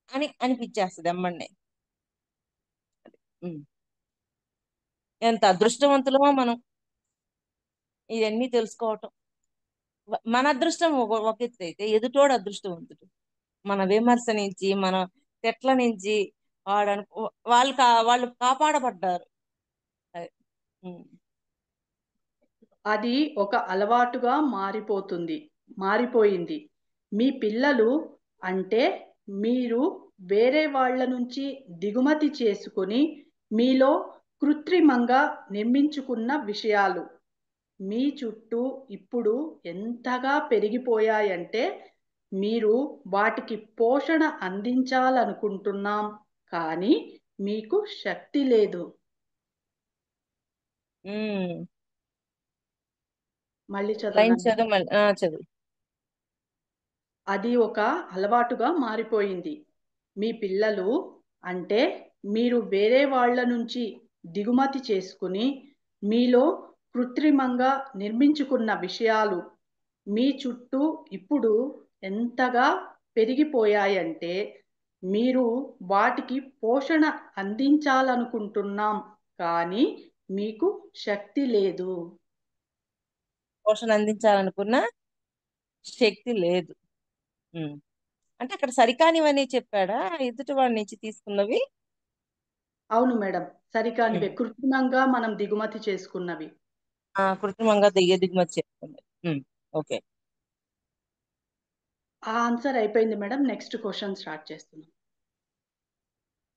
అని అనిపించేస్తుంది ఎమ్మడినే. ఉమ్. ఎంత అదృష్టవంతులమో మనం ఇవన్నీ తెలుసుకోవటం. మన అదృష్టం ఒక ఎత్తు అయితే, ఎదుటోడు అదృష్టవంతుడు. మన విమర్శ నుంచి, మన తెట్ల నుంచి వాళ్ళు కాపాడబడ్డారు. అది. ఉమ్. అది ఒక అలవాటుగా మారిపోయింది. మీ పిల్లలు అంటే మీరు వేరే వాళ్ళ నుంచి దిగుమతి చేసుకొని మీలో కృత్రిమంగా నిర్మించుకున్న విషయాలు మీ చుట్టూ ఇప్పుడు ఎంతగా పెరిగిపోయాయంటే మీరు వాటికి పోషణ అందించాలనుకుంటున్నాం, కానీ మీకు శక్తి లేదు. ఉమ్. మళ్ళీ లైన్ చదవనండి. చదువు మళ్ళీ. చదువు. అది ఒక అలవాటుగా మారిపోయింది. మీ పిల్లలు అంటే మీరు వేరే వాళ్ళ నుంచి దిగుమతి చేసుకుని మీలో కృత్రిమంగా నిర్మించుకున్న విషయాలు మీ చుట్టూ ఇప్పుడు ఎంతగా పెరిగిపోయాయంటే మీరు వాటికి పోషణ అందించాలనుకుంటున్నాం, కానీ మీకు శక్తి లేదు. పోషణ అందించాలనుకున్న శక్తి లేదు. ఉమ్. అంటే అక్కడ సరికానివని చెప్పాడా ఎదుటి వాడి నుంచి తీసుకున్నవి? అవును మేడం, సరికానివే, కృత్రిమంగా మనం దిగుమతి చేసుకున్నవి. కృత్రిమంగా దిగుమతి చేసుకుంది. ఓకే. ఆ ఆన్సర్ అయిపోయింది మేడం. నెక్స్ట్ క్వశ్చన్ స్టార్ట్ చేస్తున్నాం.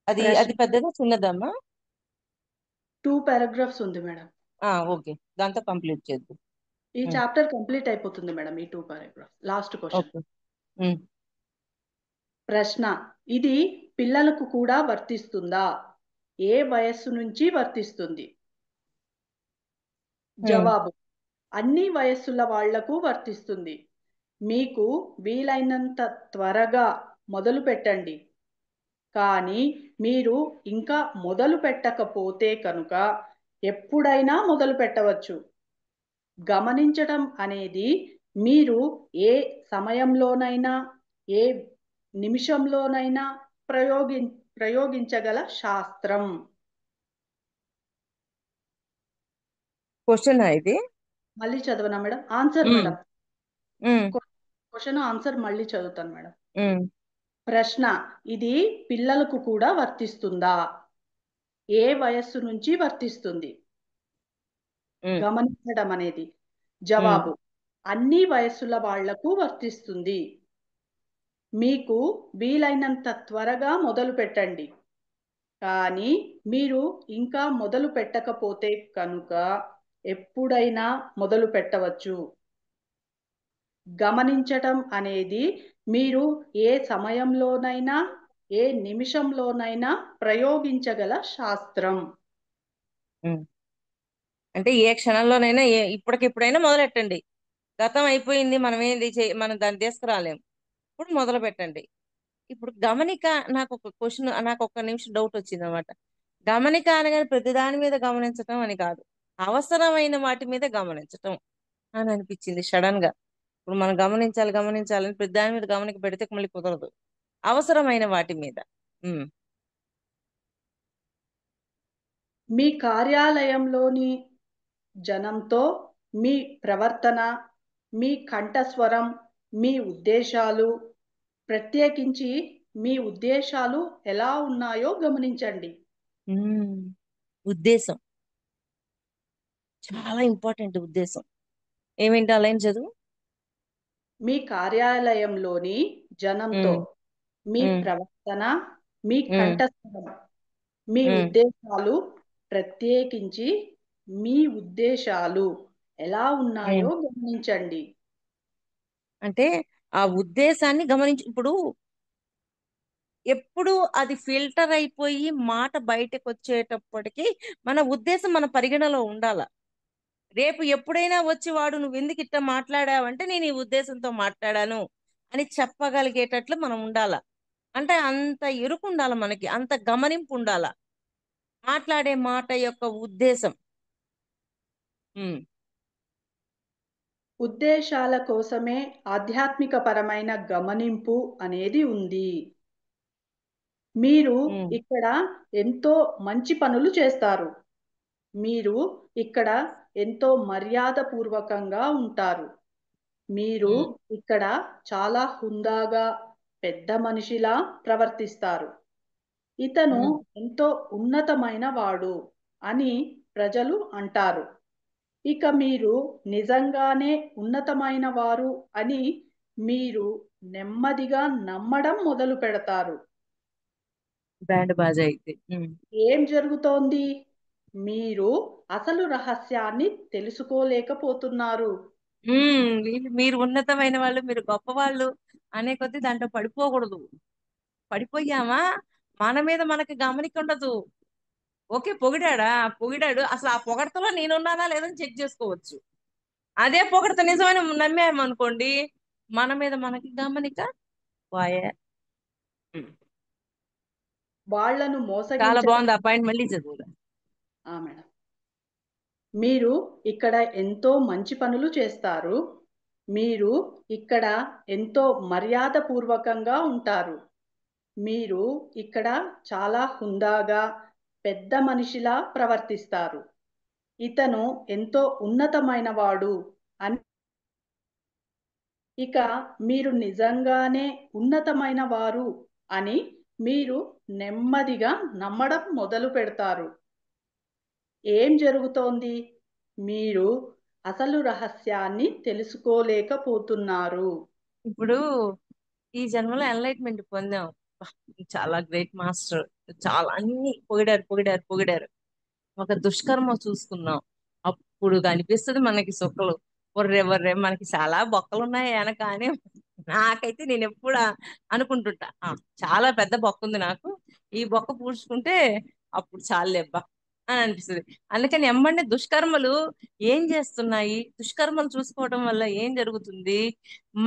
అది ప్రశ్న అది పెద్దదా చిన్నదమ్మా? 2 పారాగ్రాఫ్స్ ఉంది మేడం. ఓకే, దాంతో కంప్లీట్ చేద్దాం. ఈ చాప్టర్ కంప్లీట్ అయిపోతుంది మేడం. ఈ 2 పారాగ్రాఫ్. Last question. ఓకే. ప్రశ్న: ఇది పిల్లలకు కూడా వర్తిస్తుందా? ఏ వయస్సు నుంచి వర్తిస్తుంది? జవాబు: అన్ని వయస్సుల వాళ్లకు వర్తిస్తుంది. మీకు వీలైనంత త్వరగా మొదలు పెట్టండి. కానీ మీరు ఇంకా మొదలు పెట్టకపోతే కనుక ఎప్పుడైనా మొదలు పెట్టవచ్చు. గమనించడం అనేది మీరు ఏ సమయంలోనైనా, ఏ నిమిషంలోనైనా ప్రయోగి ప్రయోగించగల శాస్త్రం. క్వశ్చన్ ఇది. మళ్ళీ చదవనా మేడం? ఆన్సర్ ఉమ్, మేడం. ఉమ్, క్వశ్చన్ ఆన్సర్ మళ్ళీ చదువుతాను మేడం. ఉమ్, ప్రశ్న: ఇది పిల్లలకు కూడా వర్తిస్తుందా? ఏ వయస్సు నుంచి వర్తిస్తుంది? ఉమ్, గమనించడం అనేది. ఉమ్, జవాబు: అన్ని వయస్సుల వాళ్లకు వర్తిస్తుంది. మీకు వీలైనంత త్వరగా మొదలు పెట్టండి. కానీ మీరు ఇంకా మొదలు పెట్టకపోతే కనుక ఎప్పుడైనా మొదలు పెట్టవచ్చు. గమనించటం అనేది మీరు ఏ సమయంలోనైనా, ఏ నిమిషంలోనైనా ప్రయోగించగల శాస్త్రం. ఉమ్. అంటే ఏ క్షణంలోనైనా ఇప్పటికిప్పుడైనా మొదలెట్టండి. గతం అయిపోయింది, మనం దాన్ని తీసుకురాలేం. ఇప్పుడు మొదలు పెట్టండి. ఇప్పుడు గమనిక, నాకు ఒక నిమిషం డౌట్ వచ్చింది అనమాట. గమనిక అనగానే ప్రతి దాని మీద గమనించటం అని కాదు, అవసరమైన వాటి మీద గమనించటం అని అనిపించింది సడన్ గా. ఇప్పుడు మనం గమనించాలి గమనించాలని ప్రతి దాని మీద గమనిక పెడితే మళ్ళీ కుదరదు. అవసరమైన వాటి మీద. ఉమ్, మీ కార్యాలయంలోని జనంతో మీ ప్రవర్తన, మీ కంఠస్వరం, మీ ఉద్దేశాలు, ప్రత్యేకించి మీ ఉద్దేశాలు ఎలా ఉన్నాయో గమనించండి. ఉమ్. ఉద్దేశం చాలా ఇంపార్టెంట్. ఉద్దేశం ఏమేంటి ఆ లైన్ చదువు. మీ కార్యాలయంలోని జనంతో ఉమ్, మీ ఉమ్, ప్రవర్తన, మీ ఉమ్, కంఠస్వరం, మీ ఉమ్, ఉద్దేశాలు, ప్రత్యేకించి మీ ఉద్దేశాలు ఎలా ఉన్నాయో ఉమ్. గమనించండి. అంటే ఆ ఉద్దేశాన్ని గమనించి, ఇప్పుడు ఎప్పుడు అది ఫిల్టర్ అయిపోయి మాట బయటకు వచ్చేటప్పటికి మన ఉద్దేశం మన పరిగణలో ఉండాల. రేపు ఎప్పుడైనా వచ్చి వాడు నువ్వు ఎందుకు ఇట్లా మాట్లాడావంటే నేను ఈ ఉద్దేశంతో మాట్లాడాను అని చెప్పగలిగేటట్లు మనం ఉండాల. అంటే అంత ఎరుకు ఉండాల, మనకి అంత గమనింపు ఉండాల మాట్లాడే మాట యొక్క ఉద్దేశం. ఉమ్, ఉద్దేశాల కోసమే ఆధ్యాత్మికపరమైన గమనింపు అనేది ఉంది. మీరు ఉమ్, ఇక్కడ ఎంతో మంచి పనులు చేస్తారు. మీరు ఇక్కడ ఎంతో మర్యాదపూర్వకంగా ఉంటారు. మీరు ఉమ్, ఇక్కడ చాలా హుందాగా, పెద్ద మనిషిలా ప్రవర్తిస్తారు. ఇతను ఉమ్. ఎంతో ఉన్నతమైన వాడు అని ప్రజలు అంటారు. ఇక మీరు నిజంగానే ఉన్నతమైన వారు అని మీరు నెమ్మదిగా నమ్మడం మొదలు పెడతారు. బ్యాండ్ బాజా అయితే. ఏం జరుగుతోంది? మీరు అసలు రహస్యాన్ని తెలుసుకోలేకపోతున్నారు. మీరు ఉన్నతమైన వాళ్ళు, మీరు గొప్ప వాళ్ళు అనే కొద్దీ దాంట్లో పడిపోకూడదు. పడిపోయామా మన మీద మనకి గమనిక ఉండదు. ఓకే, పొగిడాడు, అసలు ఆ పొగడతలో నేనున్నానా లేదని చెక్ చేసుకోవచ్చు. అదే పొగడత నిజమైన నమ్మామనుకోండి, మన మీద మనకి గమనిక పోయే. ఉమ్. వాళ్ళను చాలా మోసగించడం. బాగుంది ఆ పాయింట్, మళ్ళీ చదువు. మేడం, మీరు ఇక్కడ ఎంతో మంచి పనులు చేస్తారు. మీరు ఇక్కడ ఎంతో మర్యాదపూర్వకంగా ఉంటారు. మీరు ఇక్కడ చాలా హుందాగా, పెద్ద మనిషిలా ప్రవర్తిస్తారు. ఇతను ఎంతో ఉన్నతమైన వాడు అని ఇక మీరు నిజంగానే ఉన్నతమైన వారు అని మీరు నెమ్మదిగా నమ్మడం మొదలు పెడతారు. ఏం జరుగుతోంది? మీరు అసలు రహస్యాన్ని తెలుసుకోలేకపోతున్నారు. ఇప్పుడు ఈ జన్మలో ఎన్లైట్మెంట్ పొందాం. అబ్బా, చాలా గ్రేట్ మాస్టర్. చాలా అన్ని పొగిడారు పొగిడారు పొగిడారు. ఒక దుష్కర్మ చూసుకున్నాం. అప్పుడు కనిపిస్తుంది మనకి సుక్కలు. ఒర్రె ఒర్రె మనకి చాలా బొక్కలు ఉన్నాయి వెనక అని నాకైతే నేను ఎప్పుడు అనుకుంటుంటా. చాలా పెద్ద బొక్క ఉంది నాకు. ఈ బొక్క పూడ్చుకుంటే అప్పుడు చాలేబ్బా అని అనిపిస్తుంది. అందుకని ఎమ్మంటే దుష్కర్మలు ఏం చేస్తున్నాయి, దుష్కర్మలు చూసుకోవడం వల్ల ఏం జరుగుతుంది,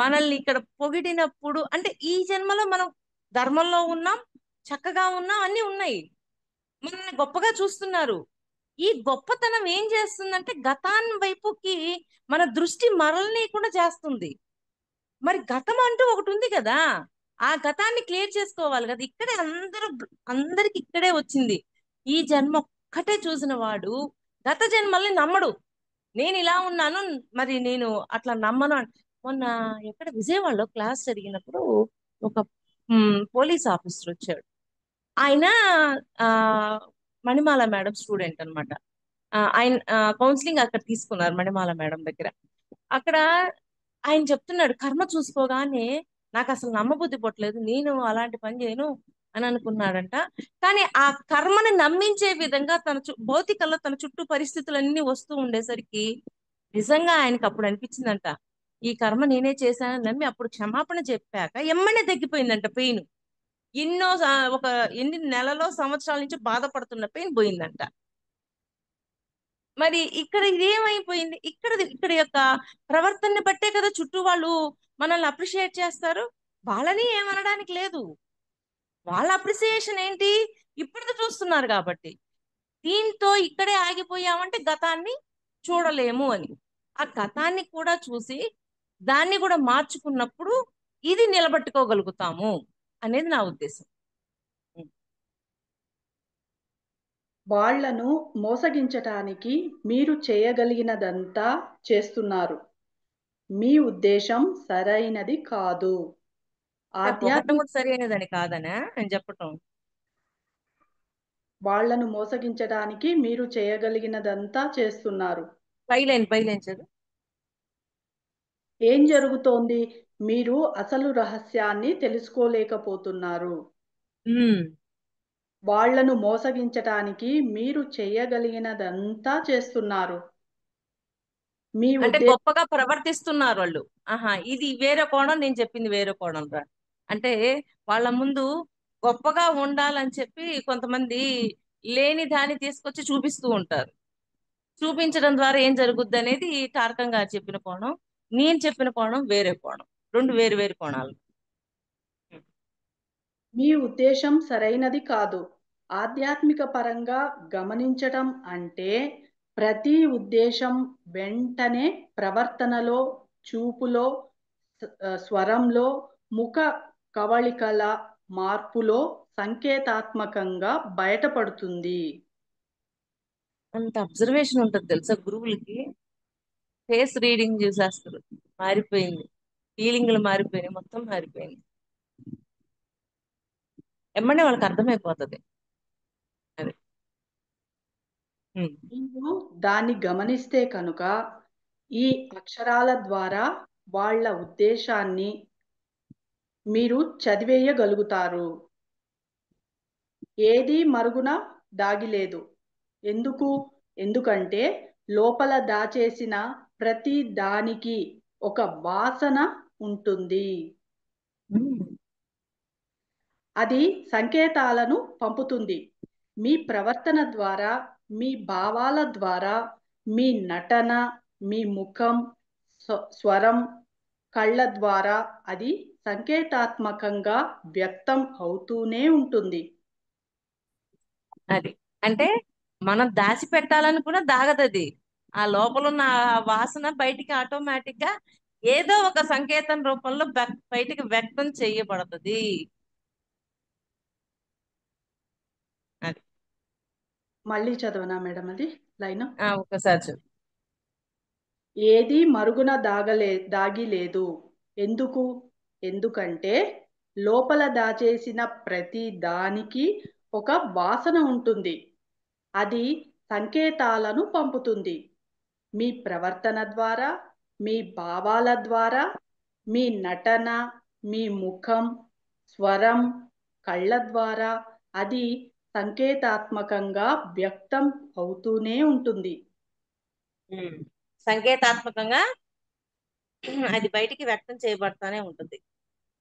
మనల్ని ఇక్కడ పొగిడినప్పుడు అంటే ఈ జన్మలో మనం ధర్మంలో ఉన్నాం, చక్కగా ఉన్నాం, అన్ని ఉన్నాయి, మనల్ని గొప్పగా చూస్తున్నారు. ఈ గొప్పతనం ఏం చేస్తుందంటే గతాన్ని వైపుకి మన దృష్టి మరలనీయకుండా చేస్తుంది. మరి గతం అంటూ ఒకటి ఉంది కదా, ఆ గతాన్ని క్లియర్ చేసుకోవాలి కదా. ఇక్కడే అందరికి ఇక్కడే వచ్చింది. ఈ జన్మ ఒక్కటే చూసిన వాడు గత జన్మల్ని నమ్మడు. నేను ఇలా ఉన్నాను, మరి నేను అట్లా నమ్మను మొన్న ఎక్కడ విజయవాడలో క్లాస్ జరిగినప్పుడు ఒక పోలీస్ ఆఫీసర్ వచ్చాడు. ఆయన ఆ మణిమాల మేడం స్టూడెంట్ అనమాట. ఆయన కౌన్సిలింగ్ అక్కడ తీసుకున్నారు మణిమాల మేడం దగ్గర. అక్కడ ఆయన చెప్తున్నాడు, కర్మ చూసుకోగానే నాకు అసలు నమ్మబుద్ధి పుట్టలేదు, నేను అలాంటి పని చేయను అని అనుకున్నాడంట. కానీ ఆ కర్మని నమ్మించే విధంగా తన భౌతికంలో తన చుట్టూ పరిస్థితులన్నీ వస్తూ ఉండేసరికి నిజంగా ఆయనకి అప్పుడు అనిపించిందంట, ఈ కర్మ నేనే చేశానని నమ్మి అప్పుడు క్షమాపణ చెప్పాక ఎమ్మనే తగ్గిపోయిందంట పెయిన్. ఒక ఎన్ని నెలలో సంవత్సరాల నుంచి బాధపడుతున్న పెయిన్ పోయిందంట. మరి ఇక్కడ ఇదేమైపోయింది, ఇక్కడ యొక్క ప్రవర్తనని బట్టే కదా చుట్టూ వాళ్ళు మనల్ని అప్రిషియేట్ చేస్తారు. వాళ్ళని ఏమనడానికి లేదు. వాళ్ళ అప్రిసియేషన్ ఏంటి, ఇప్పటిది చూస్తున్నారు కాబట్టి. దీంతో ఇక్కడే ఆగిపోయామంటే గతాన్ని చూడలేము అని. ఆ గతాన్ని కూడా చూసి దాన్ని కూడా మార్చుకున్నప్పుడు ఇది నిలబెట్టుకోగలుగుతాము అనేది నా ఉద్దేశం. వాళ్ళను మోసగించటానికి మీరు చేయగలిగినదంతా చేస్తున్నారు. మీ ఉద్దేశం సరైనది కాదు. అంటే పొగట్టం ఆధ్యాత్మిక కూడా సరైనదని కాదనా నేను చెప్పటం. వాళ్ళను మోసగించడానికి మీరు చేయగలిగినదంతా చేస్తున్నారు. పైలైన్ చదువు. ఏం జరుగుతోంది? మీరు అసలు రహస్యాన్ని తెలుసుకోలేకపోతున్నారు. ఉమ్. వాళ్ళను మోసగించటానికి మీరు చేయగలిగినదంతా చేస్తున్నారు. మీ అంటే ఉద్దేశం గొప్పగా ప్రవర్తిస్తున్నారు వాళ్ళు. ఆహా, ఇది వేరే కోణం, నేను చెప్పింది వేరే కోణం రా. అంటే వాళ్ళ ముందు గొప్పగా ఉండాలని చెప్పి కొంతమంది లేని దాన్ని తీసుకొచ్చి చూపిస్తూ ఉంటారు. చూపించడం ద్వారా ఏం జరుగుద్ది అనేది తారకం గారు చెప్పిన కోణం, నేను చెప్పిన కోణం వేరే కోణం. రెండు వేరు వేరు కోణాలు. మీ ఉద్దేశం సరైనది కాదు. ఆధ్యాత్మిక పరంగా గమనించటం అంటే ప్రతి ఉద్దేశం వెంటనే ప్రవర్తనలో, చూపులో, స్వరంలో, ముఖ కవళికల మార్పులో సంకేతాత్మకంగా బయటపడుతుంది. అంత అబ్జర్వేషన్ ఉంటుంది తెలుసా గురువులకి. ఫేస్ రీడింగ్ చూసేస్తారు. మారిపోయింది, ఫీలింగ్లు మారిపోయినాయి, మొత్తం మారిపోయింది. ఎమ్మడే వాళ్ళకి అర్థమైపోతుంది అది. ఉమ్. మీరు దాన్ని గమనిస్తే కనుక ఈ అక్షరాల ద్వారా వాళ్ళ ఉద్దేశాన్ని మీరు చదివేయగలుగుతారు. ఏదీ మరుగున దాగిలేదు. ఎందుకు? ఎందుకంటే లోపల దాచేసిన ప్రతి దానికి ఒక వాసన ఉంటుంది. ఉమ్. అది సంకేతాలను పంపుతుంది. మీ ప్రవర్తన ద్వారా, మీ భావాల ద్వారా, మీ నటన, మీ ముఖం, స్వరం, కళ్ళ ద్వారా అది సంకేతాత్మకంగా వ్యక్తం అవుతూనే ఉంటుంది. అది అంటే మనం దాచి పెట్టాలనుకున్న దాగదది. ఆ లోపల ఉన్న ఆ వాసన బయటికి ఆటోమేటిక్ గా ఏదో ఒక సంకేతం రూపంలో బయటికి వ్యక్తం చేయబడుతుంది. అది. మళ్ళీ చదవనా మేడం అది లైన్? ఒక్కసారి చెప్పు. ఏది మరుగున దాగి లేదు. ఎందుకు? ఎందుకంటే లోపల దాచేసిన ప్రతి దానికి ఒక వాసన ఉంటుంది. అది సంకేతాలను పంపుతుంది. మీ ప్రవర్తన ద్వారా, మీ భావాల ద్వారా, మీ నటన, మీ ముఖం, స్వరం, కళ్ళ ద్వారా అది సంకేతాత్మకంగా వ్యక్తం అవుతూనే ఉంటుంది. సంకేతాత్మకంగా అది బయటికి వ్యక్తం చేయబడతానే ఉంటుంది.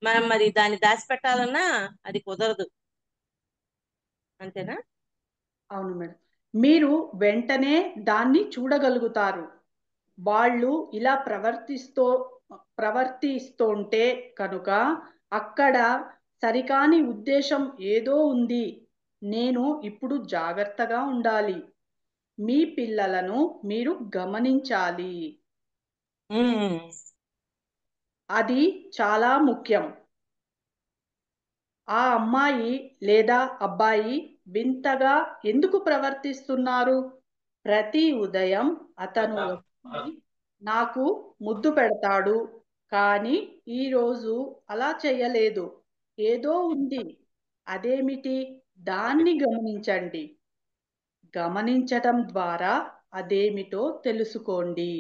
మనం మరి దాన్ని దాచిపెట్టాలన్నా అది కుదరదు. అంతేనా? అవును మేడం. మీరు వెంటనే దాన్ని చూడగలుగుతారు. వాళ్ళు ఇలా ప్రవర్తిస్తుంటే కనుక అక్కడ సరికాని ఉద్దేశం ఏదో ఉంది. నేను ఇప్పుడు జాగ్రత్తగా ఉండాలి. మీ పిల్లలను మీరు గమనించాలి. ఉమ్. అది చాలా ముఖ్యం. ఆ అమ్మాయి లేదా అబ్బాయి వింతగా ఎందుకు ప్రవర్తిస్తున్నారు? ప్రతి ఉదయం అతను వచ్చి నాకు ముద్దు పెడతాడు, కానీ ఈరోజు అలా చేయలేదు. ఏదో ఉంది. అదేమిటి? దాన్ని గమనించండి. గమనించటం ద్వారా అదేమిటో తెలుసుకోండి.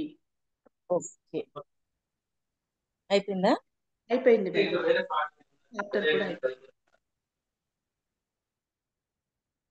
ఓకే, అయిపోయిందా? అయిపోయింది మేడం. చాప్టర్ కూడా అయిపోయింది.